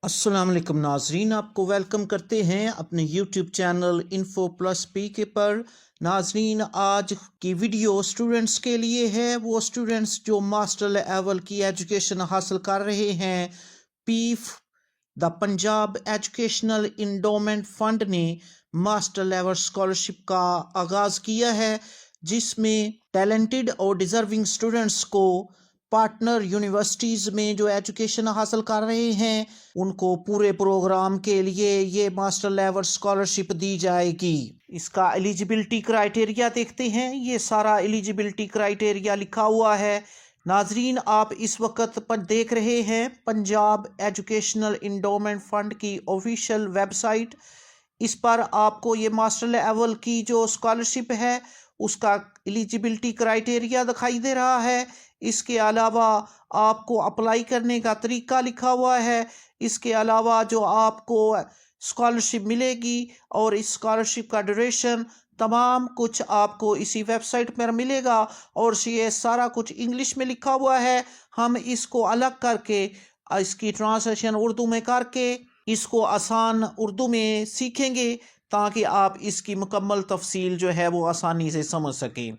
अस्सलाम वालेकुम नाजरीन, आपको वेलकम करते हैं अपने YouTube channel info plus P के पर। नाजरीन, आज की वीडियो स्टूडेंट्स के लिए है। वो स्टूडेंट्स जो मास्टर लेवल की एजुकेशन हासिल कर रहे हैं। PEEF the Punjab educational endowment fund ने मास्टर लेवल स्कॉलरशिप का आगाज़ किया है, जिसमें टैलेंटेड और डिज़र्विंग स्टूडेंट्स को पार्टनर यूनिवर्सिटीज़ में जो एजुकेशन हासिल कर रहे हैं उनको पूरे प्रोग्राम के लिए ये मास्टर लेवल स्कॉलरशिप दी जाएगी। इसका एलिजिबिलिटी क्राइटेरिया देखते हैं। ये सारा एलिजिबिलिटी क्राइटेरिया लिखा हुआ है। नाजरीन, आप इस वक्त पर देख रहे हैं पंजाब एजुकेशनल इंडोमेंट फंड की ऑफिशियल वेबसाइट। इस पर आपको ये मास्टर लेवल की जो स्कॉलरशिप है उसका एलिजिबिलिटी क्राइटेरिया दिखाई दे रहा है। इसके अलावा आपको अप्लाई करने का तरीका लिखा हुआ है। इसके अलावा जो आपको स्कॉलरशिप मिलेगी और इस स्कॉलरशिप का ड्यूरेशन तमाम कुछ आपको इसी वेबसाइट पर मिलेगा और ये सारा कुछ इंग्लिश में लिखा हुआ है। हम इसको अलग करके इसकी ट्रांसलेशन उर्दू में करके इसको आसान उर्दू में सीखेंगे ताकि आप इसकी मुकम्मल तफसील जो है वो आसानी से समझ सकें।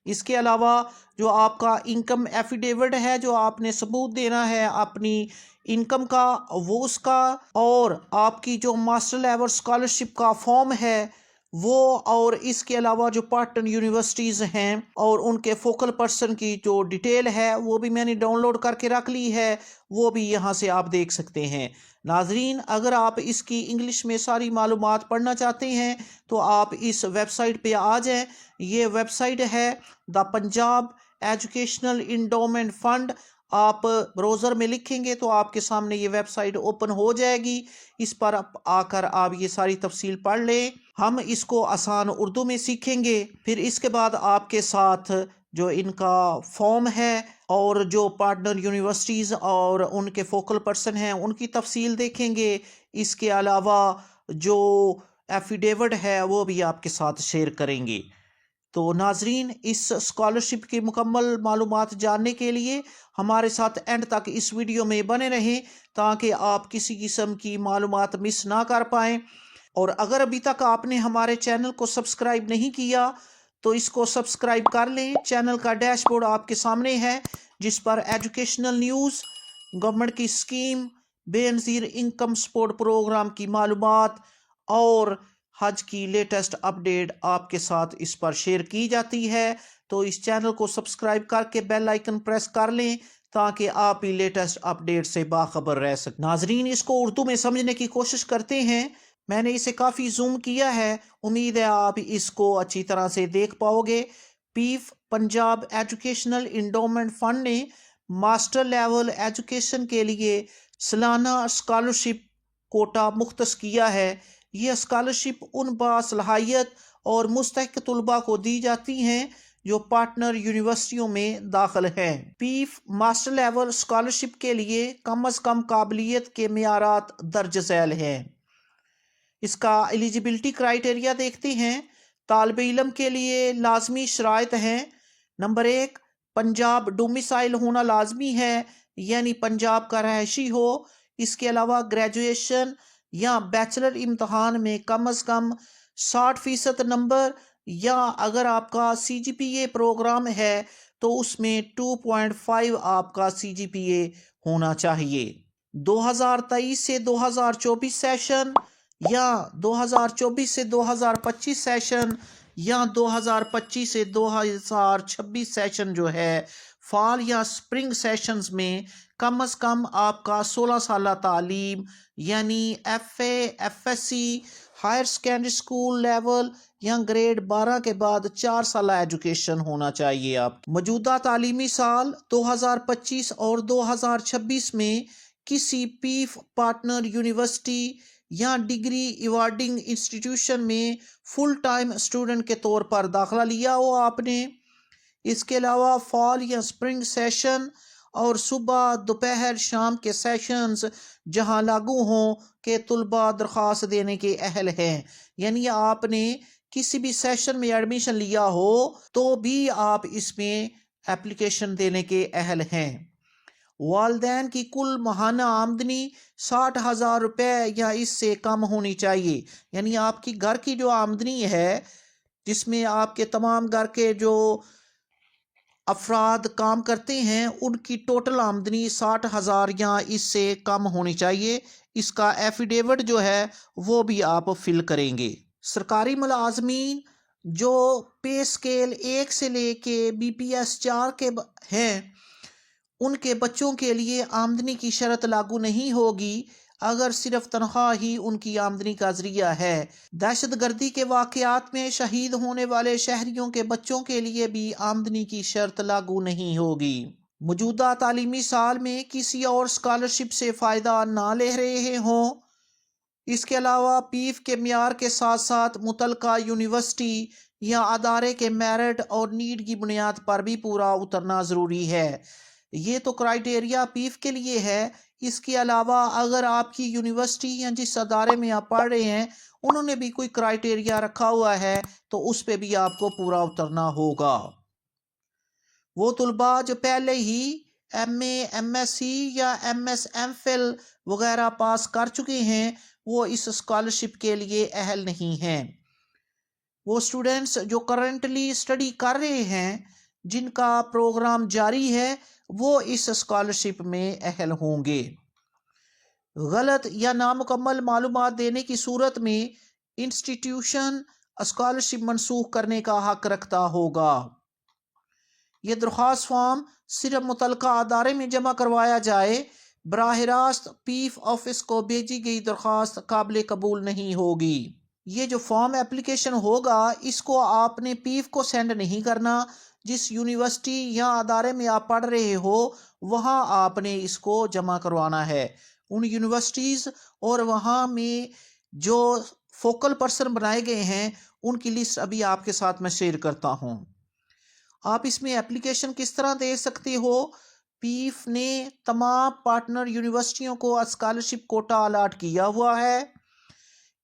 इसके अलावा जो आपका इनकम एफिडेविट है, जो आपने सबूत देना है अपनी इनकम का, वो उसका, और आपकी जो मास्टर लेवल स्कॉलरशिप का फॉर्म है वो, और इसके अलावा जो पार्टनर यूनिवर्सिटीज़ हैं और उनके फोकल पर्सन की जो डिटेल है वो भी मैंने डाउनलोड करके रख ली है, वो भी यहाँ से आप देख सकते हैं। नाजरीन, अगर आप इसकी इंग्लिश में सारी मालूमात पढ़ना चाहते हैं तो आप इस वेबसाइट पे आ जाएं। ये वेबसाइट है the Punjab educational endowment fund. आप ब्राउज़र में लिखेंगे तो आपके सामने ये वेबसाइट ओपन हो जाएगी। इस पर आकर आप ये सारी तफसील पढ़ लें। हम इसको आसान उर्दू में सीखेंगे। फिर इसके बाद आपके साथ जो इनका फॉर्म है और जो पार्टनर यूनिवर्सिटीज़ और उनके फोकल पर्सन हैं उनकी तफसील देखेंगे। इसके अलावा जो एफिडेविट है वो भी आपके साथ शेयर करेंगे। तो नाजरीन, इस स्कॉलरशिप की मुकम्मल मालूमात जानने के लिए हमारे साथ एंड तक इस वीडियो में बने रहें ताकि आप किसी किस्म की मालूमात मिस ना कर पाएँ। और अगर अभी तक आपने हमारे चैनल को सब्सक्राइब नहीं किया तो इसको सब्सक्राइब कर लें। चैनल का डैशबोर्ड आपके सामने है जिस पर एजुकेशनल न्यूज़, गवर्नमेंट की scheme, Benazir income support programme की मालूमात और हज की लेटेस्ट अपडेट आपके साथ इस पर शेयर की जाती है। तो इस चैनल को सब्सक्राइब करके बेल आइकन प्रेस कर लें ताकि आप ही लेटेस्ट अपडेट से बाखबर रह सकें। नाजरीन, इसको उर्दू में समझने की कोशिश करते हैं। मैंने इसे काफ़ी जूम किया है, उम्मीद है आप इसको अच्छी तरह से देख पाओगे। पीफ पंजाब एजुकेशनल इंडोमेंट फंड ने मास्टर लेवल एजुकेशन के लिए सालाना स्कॉलरशिप कोटा मुख्तस किया है। यह स्कॉलरशिप उन बासलाहियत और मुस्तहिक तलबा को दी जाती हैं जो पार्टनर यूनिवर्सिटियों में दाखिल हैं। पीफ मास्टर लेवल स्कॉलरशिप के लिए कम अज़ कम काबिलियत के मेयारात दर्ज झैल हैं। इसका एलिजिबिलिटी क्राइटेरिया देखते हैं। तालिब इल्म के लिए लाजमी शराइत हैं। नंबर 1, पंजाब डोमिसाइल होना लाजमी है, यानी पंजाब का रहायशी हो। इसके अलावा ग्रेजुएशन या बैचलर इम्तहान में कम अज़ कम 60% नंबर, या अगर आपका CGPA प्रोग्राम है तो उसमें 2.5 आपका CGPA होना चाहिए। 2023 से 2024 सेशन या 2024 से 2025 सेशन या 2025 से 2026 सेशन जो है फॉल या स्प्रिंग सेशंस में कम अज़ कम आपका 16 साल तालीम यानी FA, FSC, higher secondary school level या ग्रेड 12 के बाद 4 साल एजुकेशन होना चाहिए। आप मौजूदा तालीमी साल 2025 और 2026 में किसी पीफ पार्टनर यूनिवर्सिटी या डिग्री इवार्डिंग इंस्टीट्यूशन में फुल टाइम स्टूडेंट के तौर पर दाखिला लिया हो आपने। इसके अलावा फॉल या स्प्रिंग सेशन और सुबह, दोपहर, शाम के सेशंस जहां लागू हों के तलबा दरख्वास्त देने के अहल हैं, यानी आपने किसी भी सेशन में एडमिशन लिया हो तो भी आप इसमें एप्लीकेशन देने के अहल हैं। والدین کی کل ماہانہ آمدنی 60,000 روپے یا اس سے کم ہونی چاہیے. یعنی آپ کی گھر کی جو آمدنی ہے، جس میں آپ کے تمام گھر کے جو افراد کام کرتے ہیں، ان کی ٹوٹل آمدنی 60,000 یا اس سے کم ہونی چاہیے. اس کا ایفیڈیوٹ جو ہے وہ بھی آپ فل کریں گے. سرکاری ملازمین جو پے سکیل 1 سے لے کے BPS 4 کے ہیں، ان کے بچوں کے لیے آمدنی کی شرط لاگو نہیں ہوگی اگر صرف تنخواہ ہی ان کی آمدنی کا ذریعہ ہے. دہشت گردی کے واقعات میں شہید ہونے والے شہریوں کے بچوں کے لیے بھی آمدنی کی شرط لاگو نہیں ہوگی. موجودہ تعلیمی سال میں کسی اور اسکالرشپ سے فائدہ نہ لے رہے ہوں. اس کے علاوہ پیف کے معیار کے ساتھ ساتھ متعلقہ یونیورسٹی یا ادارے کے میرٹ اور نیڈ کی بنیاد پر بھی پورا اترنا ضروری ہے. یہ تو کرائیٹیریا پیف کے لیے ہے. اس کے علاوہ اگر آپ کی یونیورسٹی یا جس ادارے میں آپ پڑھ رہے ہیں انہوں نے بھی کوئی کرائیٹیریا رکھا ہوا ہے تو اس پہ بھی آپ کو پورا اترنا ہوگا. وہ طلباء جو پہلے ہی MA MSc یا MS MPhil وغیرہ پاس کر چکے ہیں وہ اس اسکالرشپ کے لیے اہل نہیں ہیں. وہ سٹوڈنٹس جو کرنٹلی اسٹڈی کر رہے ہیں، جن کا پروگرام جاری ہے، وہ اس اسکالرشپ میں اہل ہوں گے. غلط یا نامکمل معلومات دینے کی صورت میں انسٹیٹیوشن اسکالرشپ منسوخ کرنے کا حق رکھتا ہوگا. یہ درخواست فارم صرف متعلقہ ادارے میں جمع کروایا جائے. براہ راست پیف آفس کو بھیجی گئی درخواست قابل قبول نہیں ہوگی. یہ جو فارم اپلیکیشن ہوگا اس کو آپ نے پیف کو سینڈ نہیں کرنا. جس یونیورسٹی یا ادارے میں آپ پڑھ رہے ہو وہاں آپ نے اس کو جمع کروانا ہے. ان یونیورسٹیز اور وہاں میں جو فوکل پرسن بنائے گئے ہیں ان کی لسٹ ابھی آپ کے ساتھ میں شیئر کرتا ہوں. آپ اس میں اپلیکیشن کس طرح دے سکتے ہو؟ پیف نے تمام پارٹنر یونیورسٹیوں کو اسکالرشپ کوٹا الاٹ کیا ہوا ہے.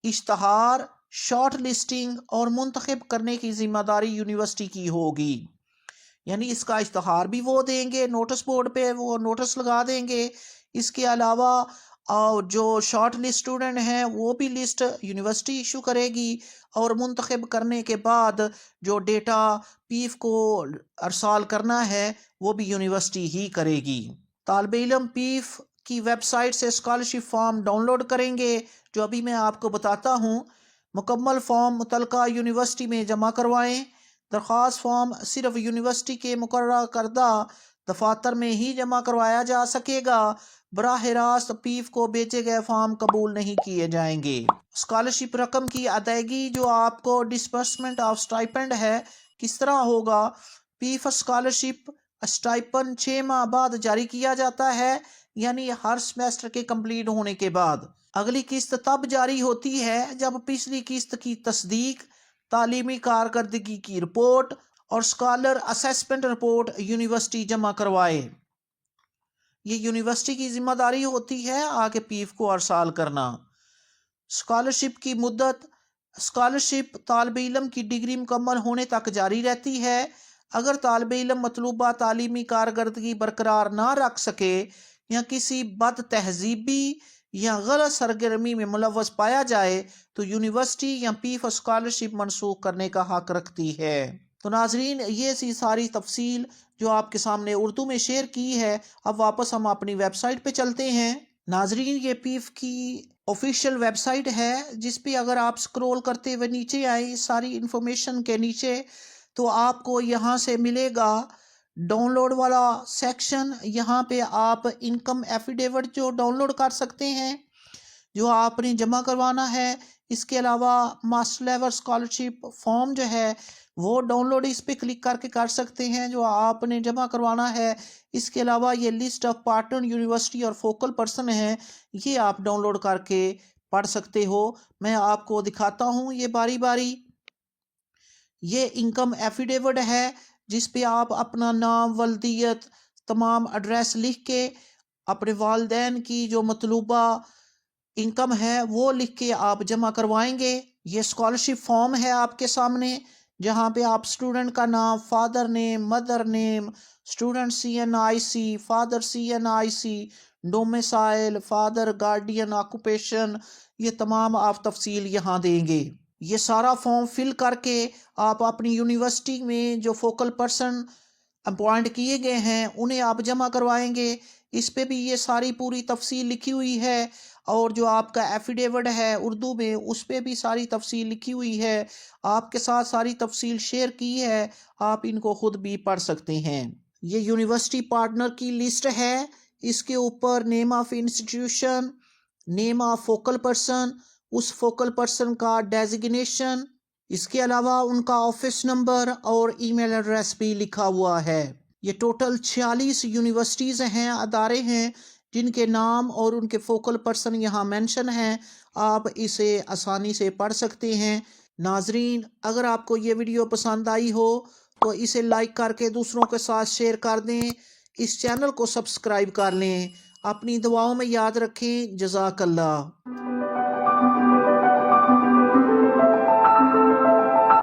اشتہار، شارٹ لسٹنگ اور منتخب کرنے کی ذمہ داری یونیورسٹی کی ہوگی. یعنی اس کا اشتہار بھی وہ دیں گے، نوٹس بورڈ پہ وہ نوٹس لگا دیں گے. اس کے علاوہ جو شارٹ لسٹ اسٹوڈنٹ ہیں وہ بھی لسٹ یونیورسٹی ایشو کرے گی اور منتخب کرنے کے بعد جو ڈیٹا پیف کو ارسال کرنا ہے وہ بھی یونیورسٹی ہی کرے گی. طالب علم پیف کی ویب سائٹ سے اسکالرشپ فارم ڈاؤن لوڈ کریں گے جو ابھی میں آپ کو بتاتا ہوں. مکمل فارم متعلقہ یونیورسٹی میں جمع کروائیں. درخواست فارم صرف یونیورسٹی کے مقررہ کردہ دفاتر میں ہی جمع کروایا جا سکے گا. براہ راست پیف کو بیچے گئے فارم قبول نہیں کیے جائیں گے. اسکالرشپ رقم کی ادائیگی جو آپ کو ڈسبرسمنٹ آف اسٹائپنڈ ہے کس طرح ہوگا؟ پیف اسکالرشپ اسٹائپنڈ 6 ماہ بعد جاری کیا جاتا ہے، یعنی ہر سمیسٹر کے کمپلیٹ ہونے کے بعد. اگلی قسط تب جاری ہوتی ہے جب پچھلی قسط کی تصدیق، تعلیمی کارکردگی کی رپورٹ اور اسکالر اسیسمنٹ رپورٹ یونیورسٹی جمع کروائے. یہ یونیورسٹی کی ذمہ داری ہوتی ہے آگے پیف کو ارسال کرنا. اسکالرشپ کی مدت، اسکالرشپ طالب علم کی ڈگری مکمل ہونے تک جاری رہتی ہے. اگر طالب علم مطلوبہ تعلیمی کارکردگی برقرار نہ رکھ سکے یا کسی بد تہذیبی یا غلط سرگرمی میں ملوث پایا جائے تو یونیورسٹی یا پیف اسکالرشپ منسوخ کرنے کا حق رکھتی ہے. تو ناظرین، یہ سی ساری تفصیل جو آپ کے سامنے اردو میں شیئر کی ہے. اب واپس ہم اپنی ویب سائٹ پہ چلتے ہیں. ناظرین، یہ پیف کی آفیشیل ویب سائٹ ہے جس پہ اگر آپ سکرول کرتے ہوئے نیچے آئیں ساری انفارمیشن کے نیچے تو آپ کو یہاں سے ملے گا ڈاؤن لوڈ والا سیکشن. یہاں پہ آپ انکم ایفیڈیوٹ جو ڈاؤن لوڈ کر سکتے ہیں جو آپ نے جمع کروانا ہے. اس کے علاوہ ماسٹر لیول اسکالرشپ فارم جو ہے وہ ڈاؤن لوڈ اس پہ کلک کر کے کر سکتے ہیں جو آپ نے جمع کروانا ہے. اس کے علاوہ یہ لسٹ آف پارٹنر یونیورسٹی اور فوکل پرسن ہیں، یہ آپ ڈاؤن لوڈ کر کے پڑھ سکتے ہو. میں آپ کو دکھاتا ہوں یہ باری باری. یہ انکم ایفیڈیوٹ ہے جس پہ آپ اپنا نام، ولدیت، تمام ایڈریس لکھ کے اپنے والدین کی جو مطلوبہ انکم ہے وہ لکھ کے آپ جمع کروائیں گے. یہ اسکالرشپ فارم ہے آپ کے سامنے جہاں پہ آپ اسٹوڈنٹ کا نام، father name, mother name, student CNIC, father CNIC, domicile, father, guardian, occupation, ये तमाम आप तफसील यहाँ देंगे। ये सारा फॉर्म फिल करके आप अपनी यूनिवर्सिटी में जो फोकल पर्सन अपॉइंट किए गए हैं उन्हें आप जमा करवाएंगे। इस पे भी ये सारी पूरी तफसील लिखी हुई है, और जो आपका एफिडेविट है उर्दू में उस पे भी सारी तफसील लिखी हुई है। आपके साथ सारी तफसील शेयर की है, आप इनको खुद भी पढ़ सकते हैं। ये यूनिवर्सिटी पार्टनर की लिस्ट है। इसके ऊपर name of institution, name of focal person, उस फोकल पर्सन का डेजिग्नेशन, इसके अलावा उनका ऑफिस नंबर और ईमेल एड्रेस भी लिखा हुआ है। ये टोटल 46 यूनिवर्सिटीज़ हैं, अदारे हैं, जिनके नाम और उनके फोकल पर्सन यहाँ मेंशन हैं। आप इसे आसानी से पढ़ सकते हैं। नाजरीन, अगर आपको ये वीडियो पसंद आई हो तो इसे लाइक करके दूसरों के साथ शेयर कर दें। इस चैनल को सब्सक्राइब कर लें। अपनी दुआओं में याद रखें। जज़ाकल्लाह।